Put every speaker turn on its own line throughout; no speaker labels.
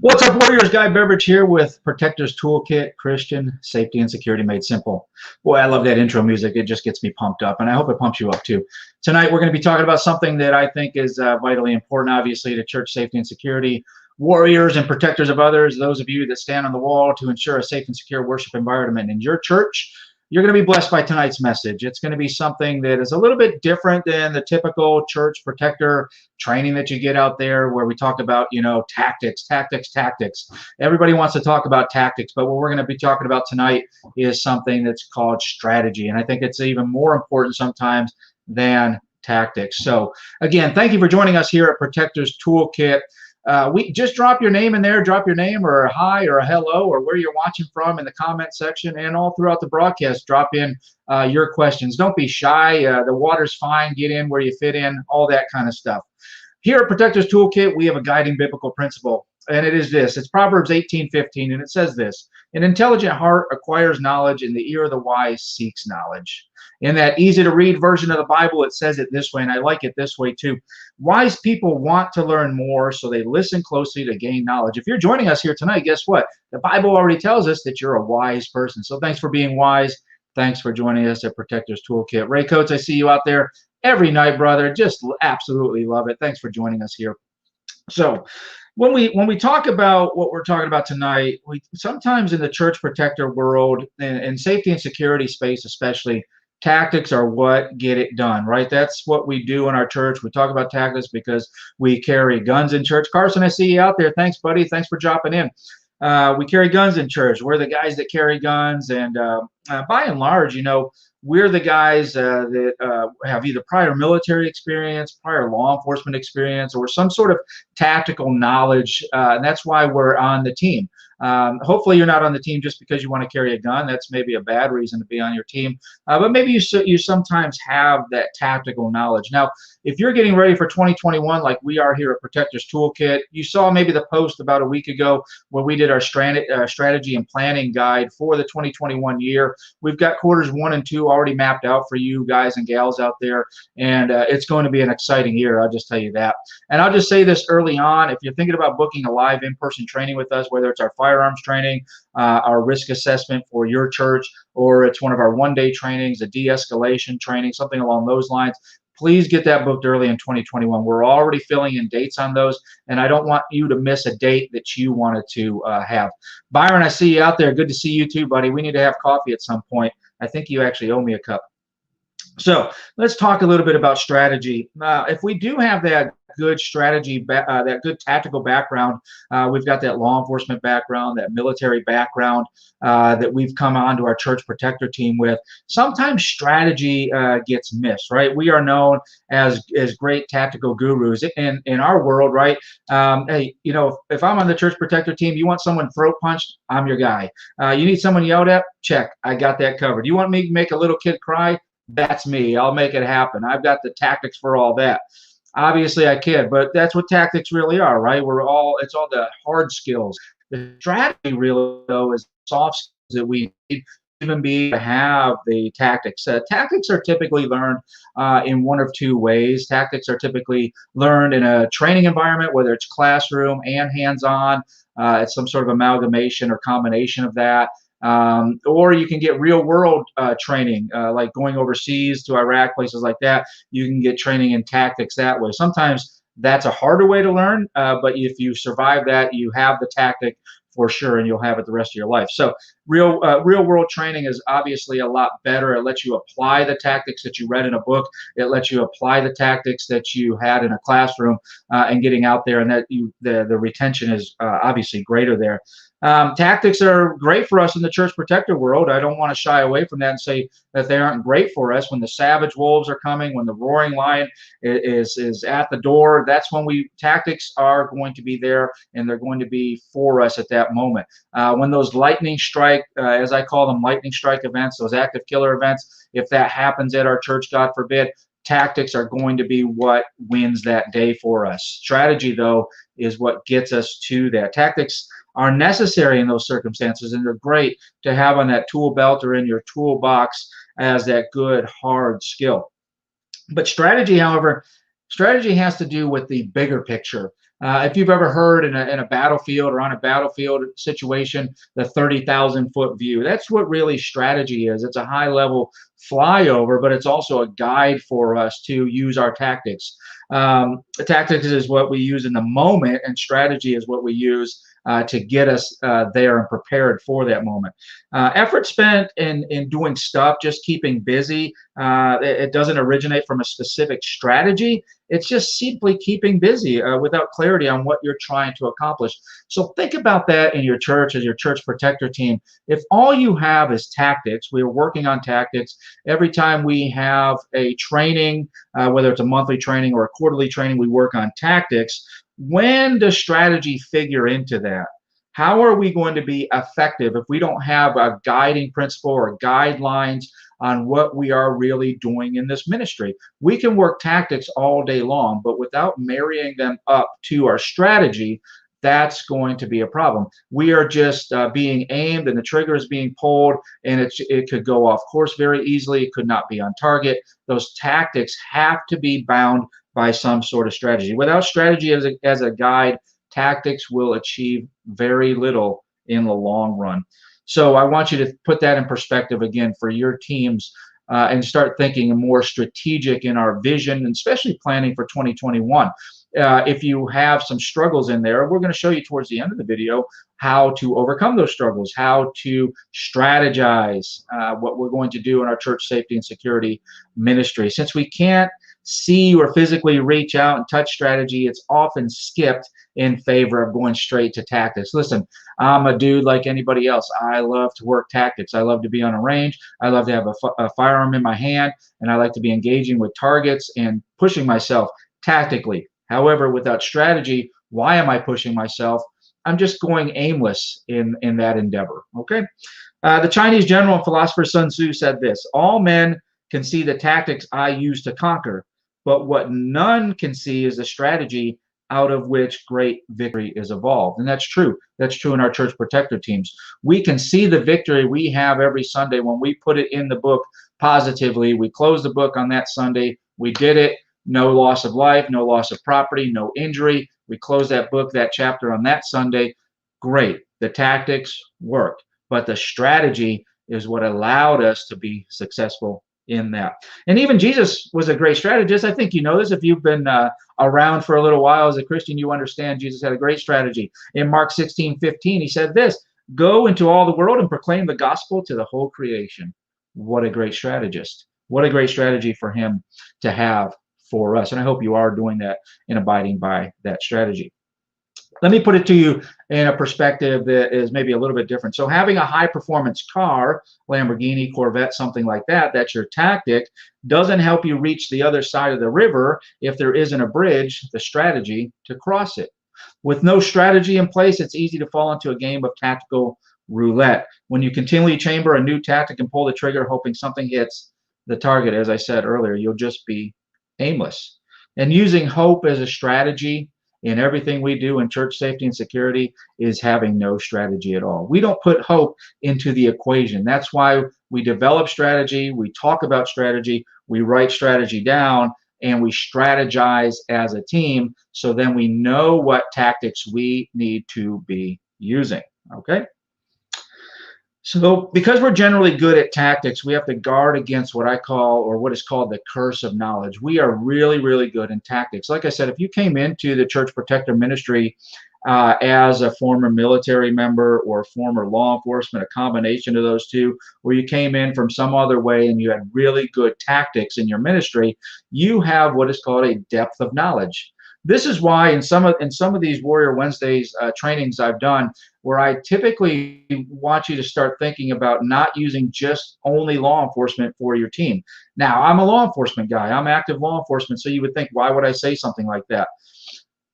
What's up, Warriors? Guy Beveridge here with Protector's Toolkit, Christian Safety and Security Made Simple. Boy, I love that intro music. It just gets me pumped up, and I hope it pumps you up too. Tonight, we're going to be talking about something that I think is vitally important, obviously, to church safety and security, warriors and protectors of others, those of you that stand on the wall to ensure a safe and secure worship environment in your church. You're going to be blessed by tonight's message. It's going to be something that is a little bit different than the typical church protector training that you get out there where we talk about, tactics. Everybody wants to talk about tactics, but what we're going to be talking about tonight is something that's called strategy. And I think it's even more important sometimes than tactics. So again, thank you for joining us here at Protector's Toolkit. We just drop your name in there, drop your name or a hi or a hello or where you're watching from in the comment section, and all throughout the broadcast, drop in your questions. Don't be shy. The water's fine. Get in where you fit in, all that kind of stuff. Here at Protector's Toolkit, we have a guiding biblical principle, and it is this. It's Proverbs 18:15, and it says this: an intelligent heart acquires knowledge, and the ear of the wise seeks knowledge. In that easy-to-read version of the Bible, it says it this way, and I like it this way too. Wise people want to learn more, so they listen closely to gain knowledge. If you're joining us here tonight, guess what? The Bible already tells us that you're a wise person. So thanks for being wise. Thanks for joining us at Protector's Toolkit. Ray Coates, I see you out there every night, brother. Just absolutely love it. Thanks for joining us here. So when we talk about what we're talking about tonight, we sometimes in the church protector world and safety and security space especially, tactics are what get it done, right? That's what we do in our church. We talk about tactics because we carry guns in church. Carson, I see you out there. Thanks, buddy. Thanks for dropping in. We carry guns in church. We're the guys that carry guns, and by and large, we're the guys that have either prior military experience, prior law enforcement experience, or some sort of tactical knowledge, and that's why we're on the team. Hopefully you're not on the team just because you want to carry a gun. That's maybe a bad reason to be on your team, but maybe you sometimes have that tactical knowledge. Now, if you're getting ready for 2021 like we are here at Protector's Toolkit, you saw maybe the post about a week ago where we did our strategy and planning guide for the 2021 year. We've got quarters 1 and 2 already mapped out for you guys and gals out there, and it's going to be an exciting year, I'll just tell you that. And I'll just say this early on: if you're thinking about booking a live in-person training with us, whether it's our firearms training, our risk assessment for your church, or it's one of our one-day trainings, a de-escalation training, something along those lines, please get that booked early in 2021. We're already filling in dates on those, and I don't want you to miss a date that you wanted to have. Byron, I see you out there. Good to see you too, buddy. We need to have coffee at some point. I think you actually owe me a cup. So let's talk a little bit about strategy. If we do have that good strategy, that good tactical background, we've got that law enforcement background, that military background that we've come onto our church protector team with. Sometimes strategy gets missed, right? We are known as great tactical gurus in our world, right? Hey, if I'm on the church protector team, you want someone throat punched, I'm your guy. You need someone yelled at, check, I got that covered. You want me to make a little kid cry? That's me. I'll make it happen. I've got the tactics for all that. Obviously, I kid, but that's what tactics really are, right? It's all the hard skills. The strategy really, though, is soft skills that we need even be to have the tactics. Tactics are typically learned in one of two ways. Tactics are typically learned in a training environment, whether it's classroom and hands-on. It's some sort of amalgamation or combination of that. Or you can get real-world training, like going overseas to Iraq, places like that. You can get training in tactics that way. Sometimes that's a harder way to learn, but if you survive that, you have the tactic for sure, and you'll have it the rest of your life. So real world training is obviously a lot better. It lets you apply the tactics that you read in a book. It lets you apply the tactics that you had in a classroom, and getting out there, and that the retention is obviously greater there. Tactics are great for us in the church protector world. I don't want to shy away from that and say that they aren't great for us. When the savage wolves are coming, when the roaring lion is at the door, that's when tactics are going to be there, and they're going to be for us at that moment. When those lightning strike, as I call them, lightning strike events, those active killer events, if that happens at our church, God forbid, tactics are going to be what wins that day for us. Strategy, though, is what gets us to that. Tactics are necessary in those circumstances, and they're great to have on that tool belt or in your toolbox as that good hard skill. But strategy, however, strategy has to do with the bigger picture. If you've ever heard in a battlefield or on a battlefield situation, the 30,000-foot view, that's what really strategy is. It's a high-level flyover, but it's also a guide for us to use our tactics. Tactics is what we use in the moment, and strategy is what we use to get us there and prepared for that moment. Effort spent in doing stuff, just keeping busy, it doesn't originate from a specific strategy. It's just simply keeping busy without clarity on what you're trying to accomplish. So think about that in your church as your church protector team. If all you have is tactics, we are working on tactics. Every time we have a training, whether it's a monthly training or a quarterly training, we work on tactics. When does strategy figure into that? How are we going to be effective if we don't have a guiding principle or guidelines on what we are really doing in this ministry? We can work tactics all day long, but without marrying them up to our strategy, that's going to be a problem. We are just being aimed, and the trigger is being pulled, and it could go off course very easily. It could not be on target. Those tactics have to be bound by some sort of strategy. Without strategy as a guide, tactics will achieve very little in the long run. So I want you to put that in perspective again for your teams, and start thinking more strategic in our vision, and especially planning for 2021. If you have some struggles in there, we're going to show you towards the end of the video how to overcome those struggles, how to strategize what we're going to do in our church safety and security ministry. Since we can't see or physically reach out and touch strategy, it's often skipped in favor of going straight to tactics. Listen, I'm a dude like anybody else. I love to work tactics. I love to be on a range. I love to have a firearm in my hand, and I like to be engaging with targets and pushing myself tactically. However, without strategy, why am I pushing myself? I'm just going aimless in that endeavor. Okay. The Chinese general and philosopher Sun Tzu said this: all men can see the tactics I use to conquer, but what none can see is the strategy out of which great victory is evolved. And that's true. That's true in our church protector teams. We can see the victory we have every Sunday when we put it in the book positively. We close the book on that Sunday. We did it. No loss of life, no loss of property, no injury. We close that book, that chapter on that Sunday. Great. The tactics worked, but the strategy is what allowed us to be successful in that. And even Jesus was a great strategist. I think you know this. If you've been around for a little while as a Christian, you understand Jesus had a great strategy. In Mark 16:15, he said this: go into all the world and proclaim the gospel to the whole creation. What a great strategist. What a great strategy for him to have for us. And I hope you are doing that and abiding by that strategy. Let me put it to you in a perspective that is maybe a little bit different. So having a high performance car, Lamborghini, Corvette, something like that, that's your tactic, doesn't help you reach the other side of the river if there isn't a bridge, the strategy to cross it. With no strategy in place, it's easy to fall into a game of tactical roulette. When you continually chamber a new tactic and pull the trigger hoping something hits the target, as I said earlier, you'll just be aimless. And using hope as a strategy in everything we do in church safety and security is having no strategy at all. We don't put hope into the equation. That's why we develop strategy, we talk about strategy, we write strategy down, and we strategize as a team, so then we know what tactics we need to be using. Okay? So because we're generally good at tactics, we have to guard against what I call, or what is called, the curse of knowledge. We are really, really good in tactics. Like I said, if you came into the church protector ministry as a former military member or former law enforcement, a combination of those two, or you came in from some other way and you had really good tactics in your ministry, you have what is called a depth of knowledge. This is why in some of these Warrior Wednesdays trainings I've done, where I typically want you to start thinking about not using just only law enforcement for your team. Now, I'm a law enforcement guy. I'm active law enforcement, so you would think, why would I say something like that?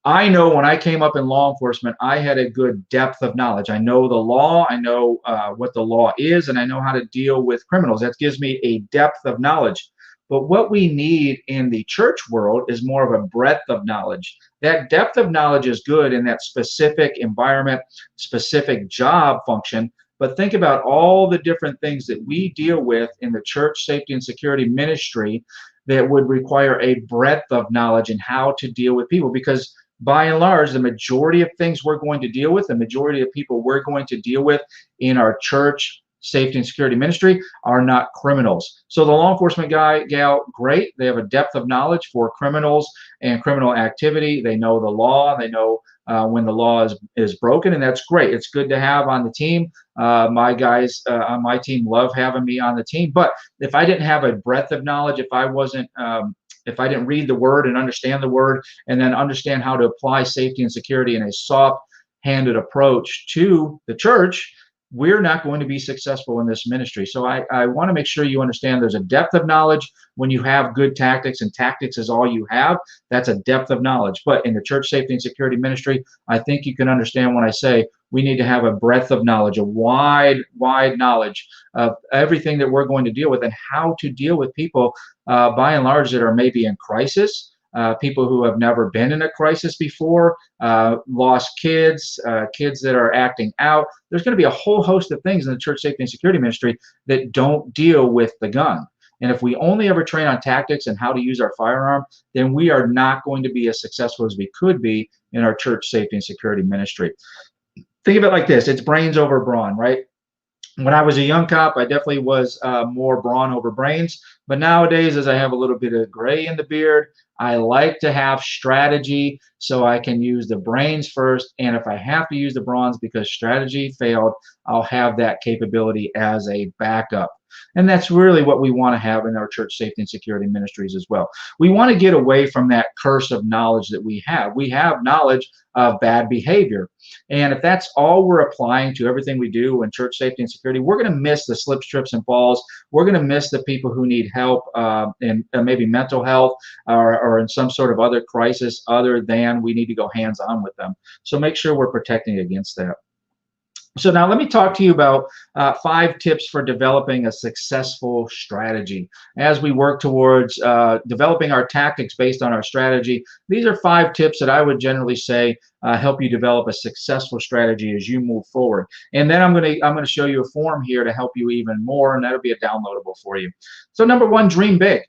I know when I came up in law enforcement, I had a good depth of knowledge. I know the law, I know what the law is, and I know how to deal with criminals. That gives me a depth of knowledge. But what we need in the church world is more of a breadth of knowledge. That depth of knowledge is good in that specific environment, specific job function. But think about all the different things that we deal with in the church safety and security ministry that would require a breadth of knowledge in how to deal with people. Because by and large, the majority of things we're going to deal with, the majority of people we're going to deal with in our church safety and security ministry are not criminals. So the law enforcement guy, gal, great. They have a depth of knowledge for criminals and criminal activity. They know the law. They know when the law is broken, and that's great. It's good to have on the team. My guys on my team love having me on the team. But if I didn't have a breadth of knowledge, if I didn't read the word and understand the word and then understand how to apply safety and security in a soft-handed approach to the church, we're not going to be successful in this ministry. So I want to make sure you understand there's a depth of knowledge when you have good tactics, and tactics is all you have. That's a depth of knowledge. But in the church safety and security ministry, I think you can understand when I say we need to have a breadth of knowledge, a wide knowledge of everything that we're going to deal with and how to deal with people, by and large, that are maybe in crisis. People who have never been in a crisis before, lost kids, kids that are acting out. There's going to be a whole host of things in the church safety and security ministry that don't deal with the gun. And if we only ever train on tactics and how to use our firearm, then we are not going to be as successful as we could be in our church safety and security ministry. Think of it like this. It's brains over brawn, right? When I was a young cop, I definitely was more brawn over brains. But nowadays, as I have a little bit of gray in the beard, I like to have strategy so I can use the brains first. And if I have to use the brawns because strategy failed, I'll have that capability as a backup. And that's really what we want to have in our church safety and security ministries as well. We want to get away from that curse of knowledge that we have. We have knowledge of bad behavior. And if that's all we're applying to everything we do in church safety and security, we're going to miss the slips, trips, and falls. We're going to miss the people who need help in maybe mental health or in some sort of other crisis other than we need to go hands-on with them. So make sure we're protecting against that. So now let me talk to you about 5 tips for developing a successful strategy. As we work towards developing our tactics based on our strategy, these are 5 tips that I would generally say help you develop a successful strategy as you move forward. And then I'm going to show you a form here to help you even more, and that'll be a downloadable for you. So number 1, dream big.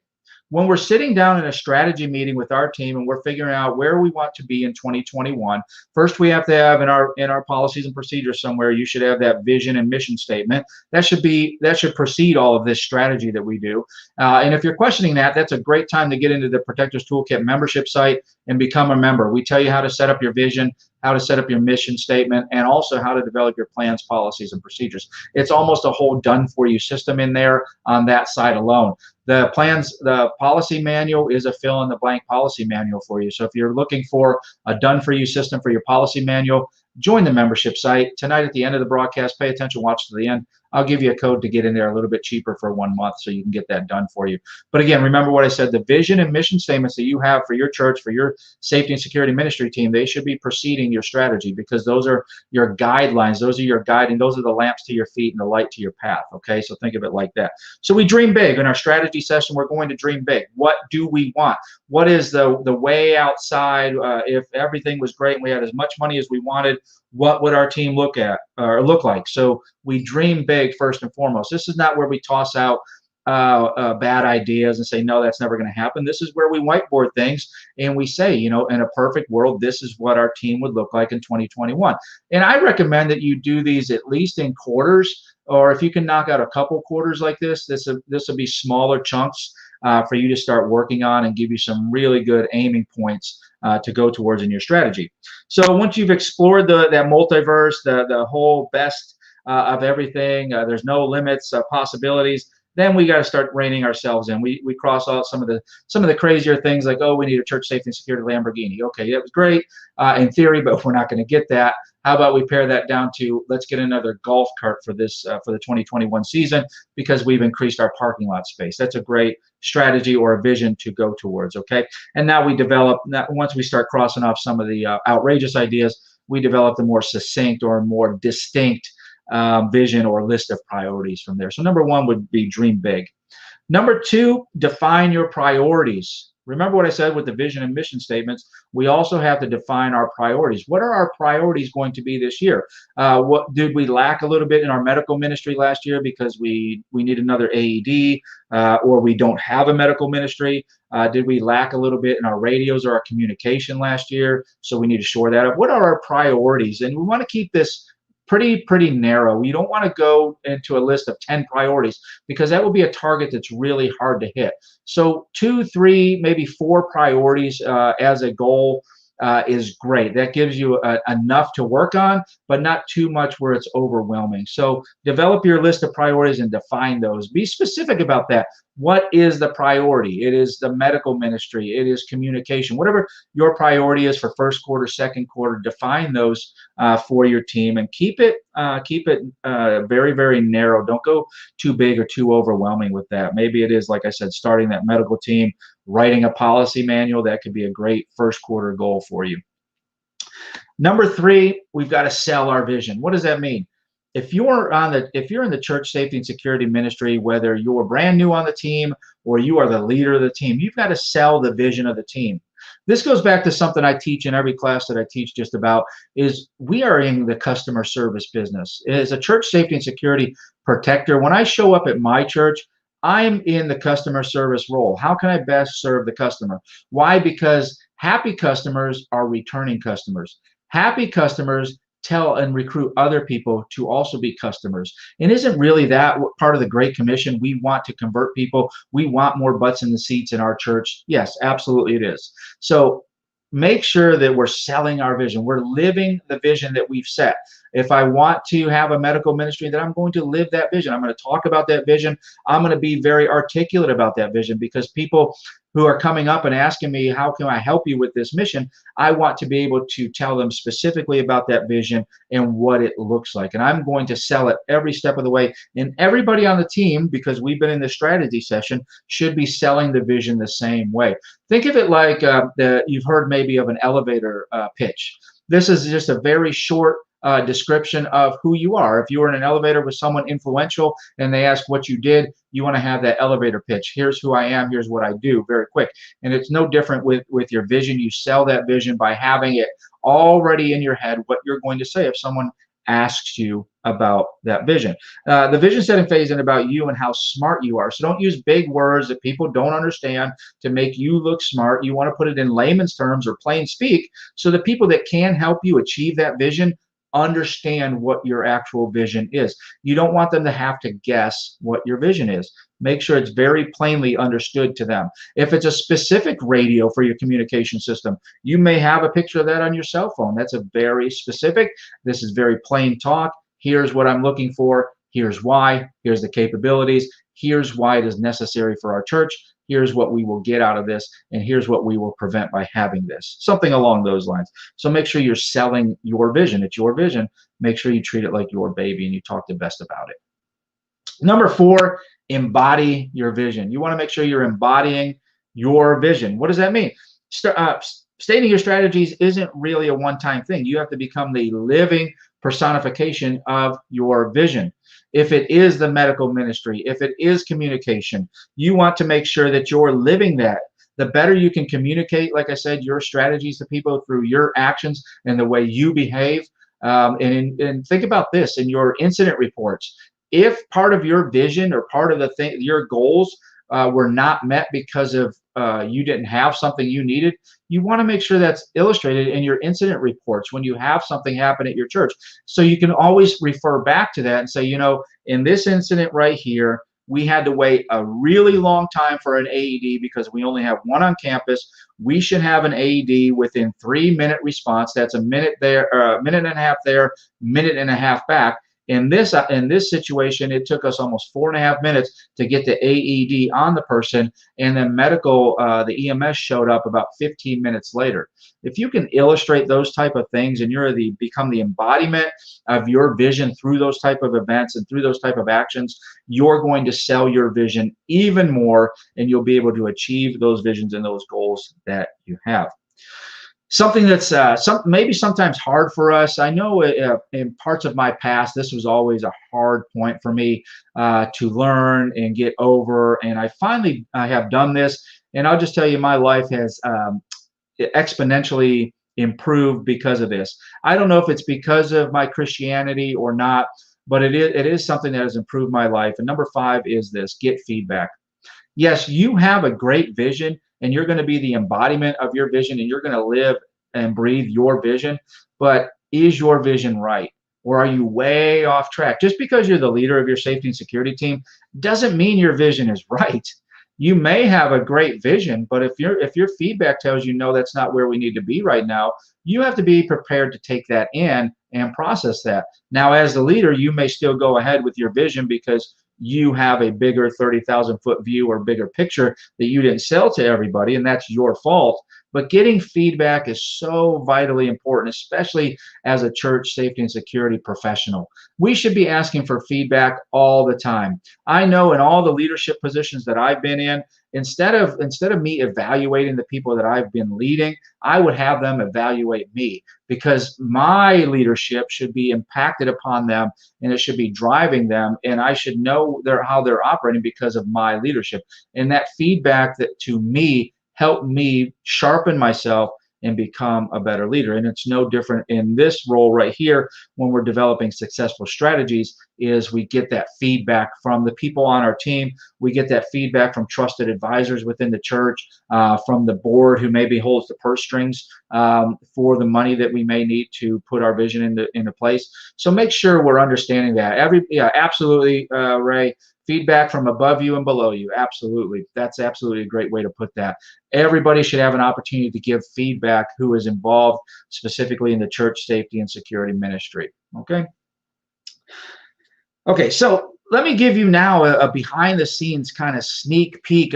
When we're sitting down in a strategy meeting with our team and we're figuring out where we want to be in 2021, first we have to have in our policies and procedures somewhere, you should have that vision and mission statement. That should precede all of this strategy that we do. And if you're questioning that, that's a great time to get into the Protectors Toolkit membership site and become a member. We tell you how to set up your vision, how to set up your mission statement, and also how to develop your plans, policies, and procedures. It's almost a whole done-for-you system in there on that side alone. The policy manual is a fill-in-the-blank policy manual for you. So if you're looking for a done-for-you system for your policy manual, join the membership site. Tonight at the end of the broadcast, pay attention, watch to the end. I'll give you a code to get in there a little bit cheaper for 1 month so you can get that done for you. But again, remember what I said, the vision and mission statements that you have for your church, for your safety and security ministry team, they should be preceding your strategy because those are your guidelines. Those are your guiding. Those are the lamps to your feet and the light to your path. Okay, so think of it like that. So we dream big. In our strategy session, we're going to dream big. What do we want? What is the way outside? If everything was great and we had as much money as we wanted, what would our team look like? So we dream big first and foremost. This is not where we toss out bad ideas and say, no, that's never going to happen. This is where we whiteboard things and we say, you know, in a perfect world, this is what our team would look like in 2021. And I recommend that you do these at least in quarters, or if you can knock out a couple quarters like this will be smaller chunks. for you to start working on and give you some really good aiming points to go towards in your strategy. So once you've explored that multiverse, the whole best of everything, there's no limits, possibilities. Then we got to start reining ourselves in. We cross out some of the crazier things like, oh, we need a church safety and security Lamborghini. Okay, that was great in theory, but if we're not going to get that, how about we pare that down to, let's get another golf cart for this for the 2021 season, because we've increased our parking lot space. That's a great strategy or a vision to go towards. Okay, and now we develop. Once we start crossing off some of the outrageous ideas, we develop the more succinct or more distinct vision or list of priorities from there. So number one would be dream big. Number two, define your priorities. Remember what I said with the vision and mission statements. We also have to define our priorities. What are our priorities going to be this year? What did we lack a little bit in our medical ministry last year because we need another AED, or we don't have a medical ministry? Did we lack a little bit in our radios or our communication last year? So we need to shore that up. What are our priorities? And we want to keep this pretty narrow. You don't want to go into a list of 10 priorities, because that will be a target that's really hard to hit. So 2, 3, maybe 4 priorities as a goal is great. That gives you enough to work on, but not too much where it's overwhelming. So develop your list of priorities and define those. Be specific about that. What is the priority? It is the medical ministry. It is communication. Whatever your priority is for first quarter, second quarter, define those for your team, and keep it very narrow. Don't go too big or too overwhelming with that. Maybe it is, like I said, starting that medical team, writing a policy manual. That could be a great first quarter goal for you. Number 3, we've got to sell our vision. What does that mean? If you're in the church safety and security ministry, whether you're brand new on the team or you are the leader of the team, you've got to sell the vision of the team. This goes back to something I teach in every class that I teach just about, is we are in the customer service business. As a church safety and security protector, when I show up at my church, I'm in the customer service role. How can I best serve the customer? Why? Because happy customers are returning customers. Happy customers tell and recruit other people to also be customers. And isn't really that part of the Great Commission? We want to convert people. We want more butts in the seats in our church. Yes, absolutely it is. So make sure that we're selling our vision. We're living the vision that we've set. If I want to have a medical ministry, then I'm going to live that vision. I'm going to talk about that vision. I'm going to be very articulate about that vision, because people who are coming up and asking me, how can I help you with this mission? I want to be able to tell them specifically about that vision and what it looks like. And I'm going to sell it every step of the way. And everybody on the team, because we've been in the strategy session, should be selling the vision the same way. Think of it like you've heard maybe of an elevator pitch. This is just a very short description of who you are. If you were in an elevator with someone influential and they ask what you did, you want to have that elevator pitch. Here's who I am. Here's what I do. Very quick. And it's no different with your vision. You sell that vision by having it already in your head, what you're going to say if someone asks you about that vision. The vision setting phase isn't about you and how smart you are. So don't use big words that people don't understand to make you look smart. You want to put it in layman's terms or plain speak, so the people that can help you achieve that vision understand what your actual vision is. You don't want them to have to guess what your vision is. Make sure it's very plainly understood to them. If it's a specific radio for your communication system, you may have a picture of that on your cell phone. That's a very specific. This is very plain talk. Here's what I'm looking for. Here's why. Here's the capabilities. Here's why it is necessary for our church. Here's what we will get out of this, and here's what we will prevent by having this. Something along those lines. So make sure you're selling your vision. It's your vision. Make sure you treat it like your baby and you talk the best about it. Number 4, embody your vision. You want to make sure you're embodying your vision. What does that mean? Stating your strategies isn't really a one-time thing. You have to become the living personification of your vision. If it is the medical ministry, if it is communication, you want to make sure that you're living that. The better you can communicate, like I said, your strategies to people through your actions and the way you behave. And think about this in your incident reports. If part of your vision or part of your goals were not met because of you didn't have something you needed, you want to make sure that's illustrated in your incident reports when you have something happen at your church. So you can always refer back to that and say, you know, in this incident right here, we had to wait a really long time for an AED because we only have one on campus. We should have an AED within 3-minute response. That's a minute there, or a minute and a half there, minute and a half back. In this situation, it took us almost 4.5 minutes to get the AED on the person, and then the EMS showed up about 15 minutes later. If you can illustrate those type of things, and become the embodiment of your vision through those type of events and through those type of actions, you're going to sell your vision even more, and you'll be able to achieve those visions and those goals that you have. Something that's maybe sometimes hard for us. I know in parts of my past, this was always a hard point for me to learn and get over. And I finally have done this. And I'll just tell you, my life has exponentially improved because of this. I don't know if it's because of my Christianity or not, but it is something that has improved my life. And number 5 is this: get feedback. Yes, you have a great vision, and you're going to be the embodiment of your vision, and you're going to live and breathe your vision. But is your vision right? Or are you way off track? Just because you're the leader of your safety and security team doesn't mean your vision is right. You may have a great vision, but if your feedback tells you, no, that's not where we need to be right now, you have to be prepared to take that in and process that. Now, as the leader, you may still go ahead with your vision because you have a bigger 30,000-foot view or bigger picture that you didn't sell to everybody, and that's your fault. But getting feedback is so vitally important, especially as a church safety and security professional. We should be asking for feedback all the time. I know in all the leadership positions that I've been in, instead of me evaluating the people that I've been leading, I would have them evaluate me, because my leadership should be impacted upon them, and it should be driving them, and I should know how they're operating because of my leadership. And that feedback that to me helped me sharpen myself and become a better leader. And it's no different in this role right here when we're developing successful strategies. Is we get that feedback from the people on our team. We get that feedback from trusted advisors within the church, from the board who maybe holds the purse strings for the money that we may need to put our vision into place. So make sure we're understanding that. Absolutely, Ray. Feedback from above you and below you. Absolutely. That's absolutely a great way to put that. Everybody should have an opportunity to give feedback who is involved specifically in the church safety and security ministry. Okay. Okay, so let me give you now a behind the scenes kind of sneak peek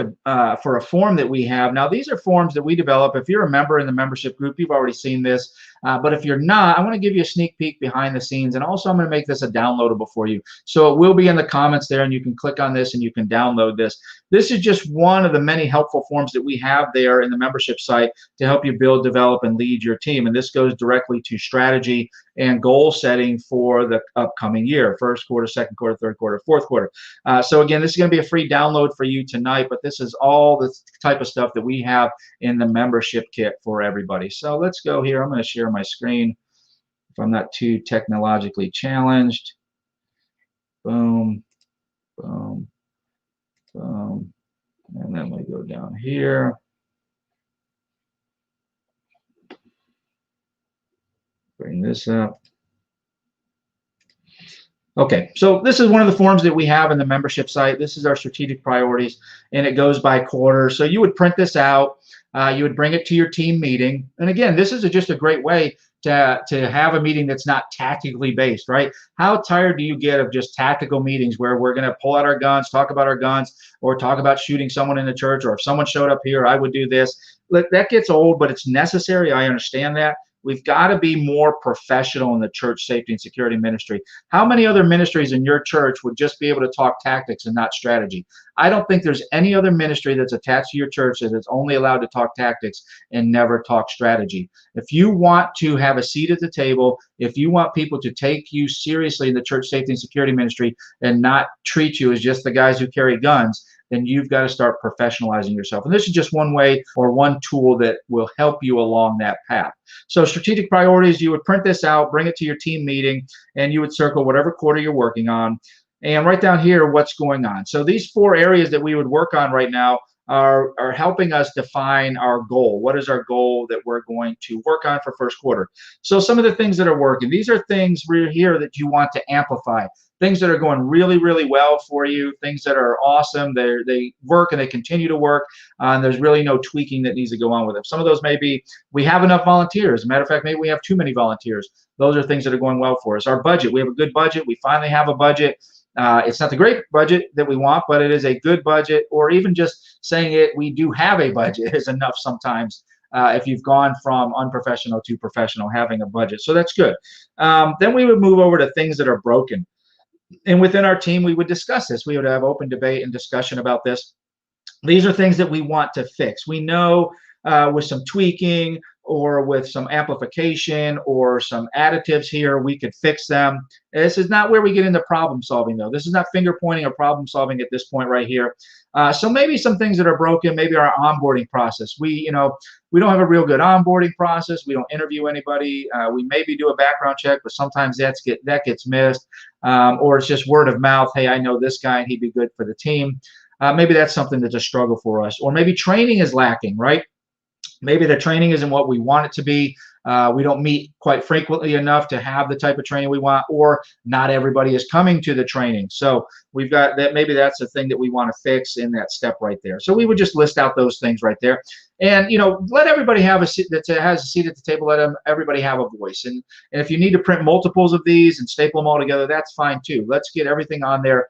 for a form that we have. Now, these are forms that we develop. If you're a member in the membership group, you've already seen this. But if you're not, I want to give you a sneak peek behind the scenes. And also, I'm going to make this a downloadable for you. So it will be in the comments there, and you can click on this and you can download this. This is just one of the many helpful forms that we have there in the membership site to help you build, develop, and lead your team. And this goes directly to strategy and goal setting for the upcoming year: first quarter, second quarter, third quarter, fourth quarter. So again, this is going to be a free download for you tonight, but this is all the type of stuff that we have in the membership kit for everybody. So let's go here. I'm going to share my screen if I'm not too technologically challenged. Boom, boom, boom. And then we go down here. Bring this up. Okay, so this is one of the forms that we have in the membership site. This is our strategic priorities, and it goes by quarter. So you would print this out. You would bring it to your team meeting. And again, this is just a great way to have a meeting that's not tactically based, right? How tired do you get of just tactical meetings where we're going to pull out our guns, talk about our guns, or talk about shooting someone in the church, or if someone showed up here, I would do this. That gets old, but it's necessary. I understand that. We've got to be more professional in the church safety and security ministry. How many other ministries in your church would just be able to talk tactics and not strategy? I don't think there's any other ministry that's attached to your church that is only allowed to talk tactics and never talk strategy. If you want to have a seat at the table, if you want people to take you seriously in the church safety and security ministry and not treat you as just the guys who carry guns, then you've got to start professionalizing yourself. And this is just one way or one tool that will help you along that path. So strategic priorities, you would print this out, bring it to your team meeting, and you would circle whatever quarter you're working on, and write down here what's going on. So these 4 areas that we would work on right now are helping us define our goal. What is our goal that we're going to work on for first quarter? So some of the things that are working, these are things here that you want to amplify. things that are going really, really well for you, things that are awesome. They work and they continue to work, and there's really no tweaking that needs to go on with them. Some of those may be we have enough volunteers. As a matter of fact, maybe we have too many volunteers. Those are things that are going well for us. Our budget, we have a good budget. We finally have a budget. It's not the great budget that we want, but it is a good budget, or even just saying it, we do have a budget is enough sometimes. If you've gone from unprofessional to professional, having a budget. So that's good. Then we would move over to things that are broken. And within our team, we would discuss this. We would have open debate and discussion about this. These are things that we want to fix. We know with some tweaking or with some amplification or some additives here, we could fix them. This is not where we get into problem solving, though. This is not finger pointing or problem solving at this point right here. So maybe some things that are broken, maybe our onboarding process. We don't have a real good onboarding process. We don't interview anybody. We maybe do a background check, but sometimes that gets missed, or it's just word of mouth. Hey, I know this guy and he'd be good for the team. Maybe that's something that's a struggle for us. Or maybe training is lacking, right? Maybe the training isn't what we want it to be. We don't meet quite frequently enough to have the type of training we want, or not everybody is coming to the training. So we've got that. Maybe that's the thing that we want to fix in that step right there. So we would just list out those things right there, and let everybody have a seat that has a seat at the table. Let everybody have a voice. And if you need to print multiples of these and staple them all together, that's fine too. Let's get everything on there.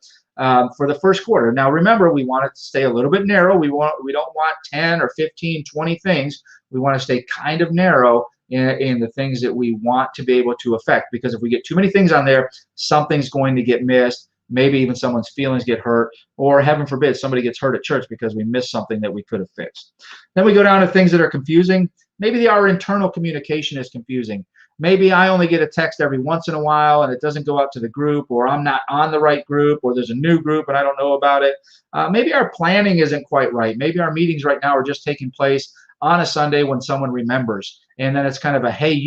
For the first quarter. Now remember, we want it to stay a little bit narrow. We don't want 10 or 15, 20 things. We want to stay kind of narrow in the things that we want to be able to affect, because if we get too many things on there, something's going to get missed. Maybe even someone's feelings get hurt, or heaven forbid, somebody gets hurt at church because we missed something that we could have fixed. Then we go down to things that are confusing. Maybe our internal communication is confusing. Maybe I only get a text every once in a while and it doesn't go out to the group, or I'm not on the right group, or there's a new group and I don't know about it. Maybe our planning isn't quite right. Maybe our meetings right now are just taking place on a Sunday when someone remembers. And then it's kind of a, hey,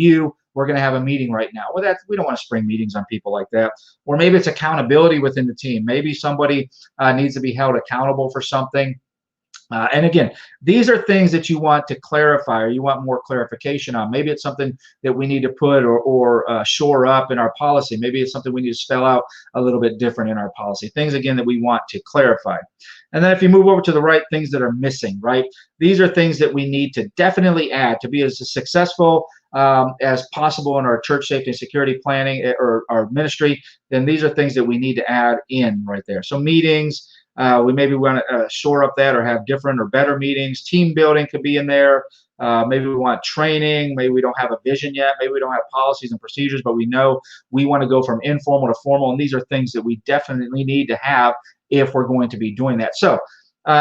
we're going to have a meeting right now. Well, we don't want to spring meetings on people like that. Or maybe it's accountability within the team. Maybe somebody needs to be held accountable for something. And again, these are things that you want to clarify, or you want more clarification on. Maybe it's something that we need to put or shore up in our policy. Maybe it's something we need to spell out a little bit different in our policy. Things, again, that we want to clarify. And then if you move over to the right, things that are missing, right? These are things that we need to definitely add to be as successful as possible in our church safety and security planning or our ministry. Then these are things that we need to add in right there. So meetings, we maybe want to shore up that or have different or better meetings. Team building could be in there. Maybe we want training. Maybe we don't have a vision yet. Maybe we don't have policies and procedures, but we know we want to go from informal to formal. And these are things that we definitely need to have if we're going to be doing that. So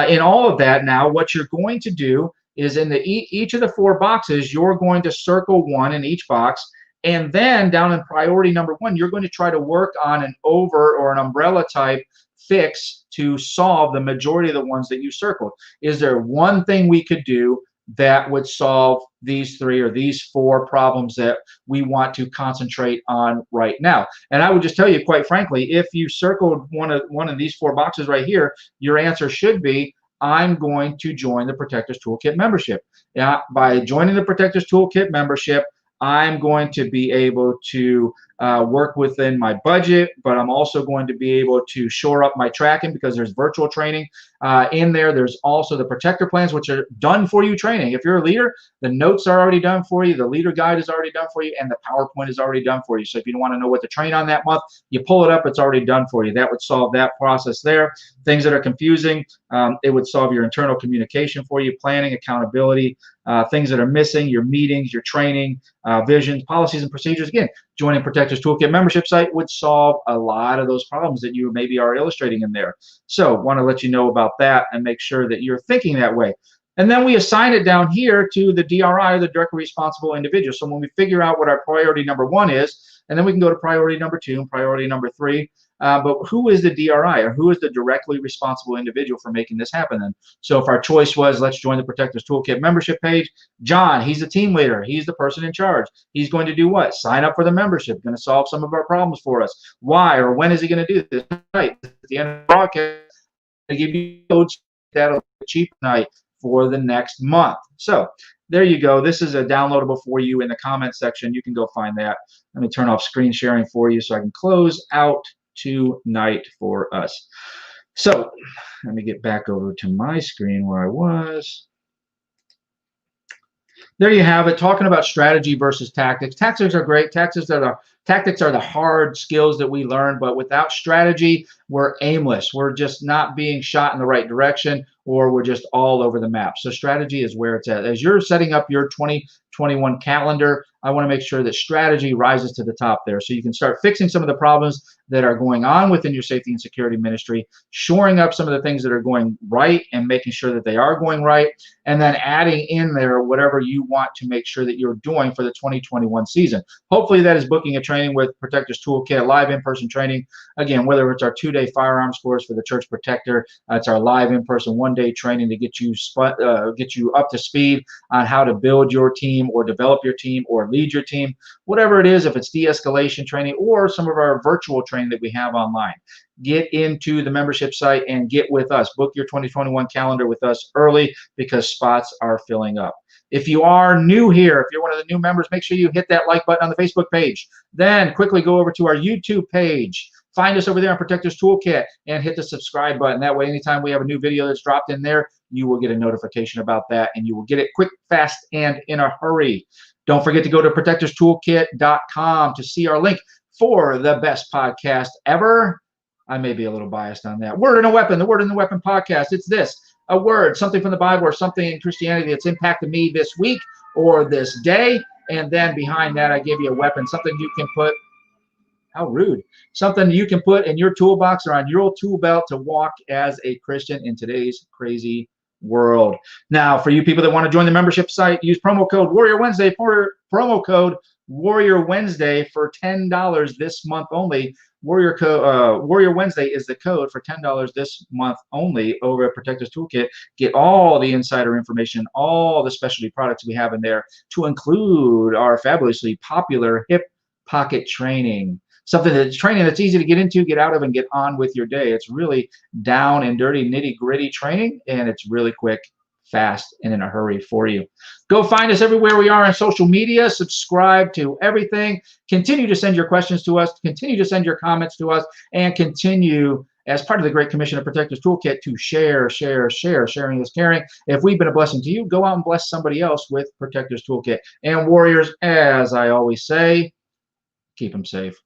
in all of that now, what you're going to do is in each of the 4 boxes, you're going to circle 1 in each box. And then down in priority number 1, you're going to try to work on an or an umbrella type fix to solve the majority of the ones that you circled. Is there one thing we could do that would solve these 3 or these 4 problems that we want to concentrate on right now? And I would just tell you, quite frankly, if you circled one of these 4 boxes right here, your answer should be, I'm going to join the Protectors Toolkit membership. By joining the Protectors Toolkit membership, I'm going to be able to work within my budget, but I'm also going to be able to shore up my tracking because there's virtual training in there. There's also the protector plans, which are done for you training. If you're a leader, the notes are already done for you, the leader guide is already done for you, and the PowerPoint is already done for you. So if you don't want to know what to train on that month, you pull it up, it's already done for you. That would solve that process there. Things that are confusing, it would solve your internal communication for you, planning, accountability, things that are missing, your meetings, your training, visions, policies, and procedures. Again, joining Protectors Toolkit membership site would solve a lot of those problems that you maybe are illustrating in there. So want to let you know about that and make sure that you're thinking that way. And then we assign it down here to the DRI, or the directly responsible individual. So when we figure out what our priority number 1 is, and then we can go to priority number 2 and priority number 3. But who is the DRI, or who is the directly responsible individual for making this happen then? So if our choice was, let's join the Protectors Toolkit membership page, John, he's the team leader. He's the person in charge. He's going to do what? Sign up for the membership, going to solve some of our problems for us. Why or when is he going to do this? Right. At the end of the broadcast, I give you codes that'll be cheap night for the next month. So there you go. This is a downloadable for you in the comment section. You can go find that. Let me turn off screen sharing for you so I can close out tonight for us. So let me get back over to my screen where I was. There you have it, talking about strategy versus tactics. Tactics are great. Tactics are the hard skills that we learn, but without strategy, we're aimless. We're just not being shot in the right direction, or we're just all over the map. So strategy is where it's at. As you're setting up your 2021 calendar, I want to make sure that strategy rises to the top there, so you can start fixing some of the problems that are going on within your safety and security ministry, shoring up some of the things that are going right and making sure that they are going right, and then adding in there whatever you want to make sure that you're doing for the 2021 season. Hopefully that is booking a training with Protectors Toolkit, live in-person training. Again, whether it's our 2-day firearms course for the Church Protector, it's our live in-person 1-day training to get you up to speed on how to build your team or develop your team or lead your team, whatever it is, if it's de-escalation training or some of our virtual training that we have online. Get into the membership site and get with us. Book your 2021 calendar with us early because spots are filling up. If you are new here, if you're one of the new members, make sure you hit that like button on the Facebook page. Then quickly go over to our YouTube page. Find us over there on Protectors Toolkit and hit the subscribe button. That way, anytime we have a new video that's dropped in there, you will get a notification about that, and you will get it quick, fast, and in a hurry. Don't forget to go to protectorstoolkit.com to see our link for the best podcast ever. I may be a little biased on that. Word and a Weapon, the Word and the Weapon podcast. It's this, a word, something from the Bible or something in Christianity that's impacted me this week or this day. And then behind that, I give you a weapon, something you can put, how rude, something you can put in your toolbox or on your tool belt to walk as a Christian in today's crazy world. Now, for you people that want to join the membership site, use promo code Warrior Wednesday for promo code Warrior Wednesday for $10 this month only. Warrior Wednesday is the code for $10 this month only over at Protectors Toolkit. Get all the insider information, all the specialty products we have in there, to include our fabulously popular hip pocket training. Something that's training that's easy to get into, get out of, and get on with your day. It's really down and dirty, nitty-gritty training, and it's really quick, fast, and in a hurry for you. Go find us everywhere we are on social media. Subscribe to everything. Continue to send your questions to us. Continue to send your comments to us, and continue, as part of the Great Commission of Protectors Toolkit, to share. Sharing is caring. If we've been a blessing to you, go out and bless somebody else with Protectors Toolkit. And Warriors, as I always say, keep them safe.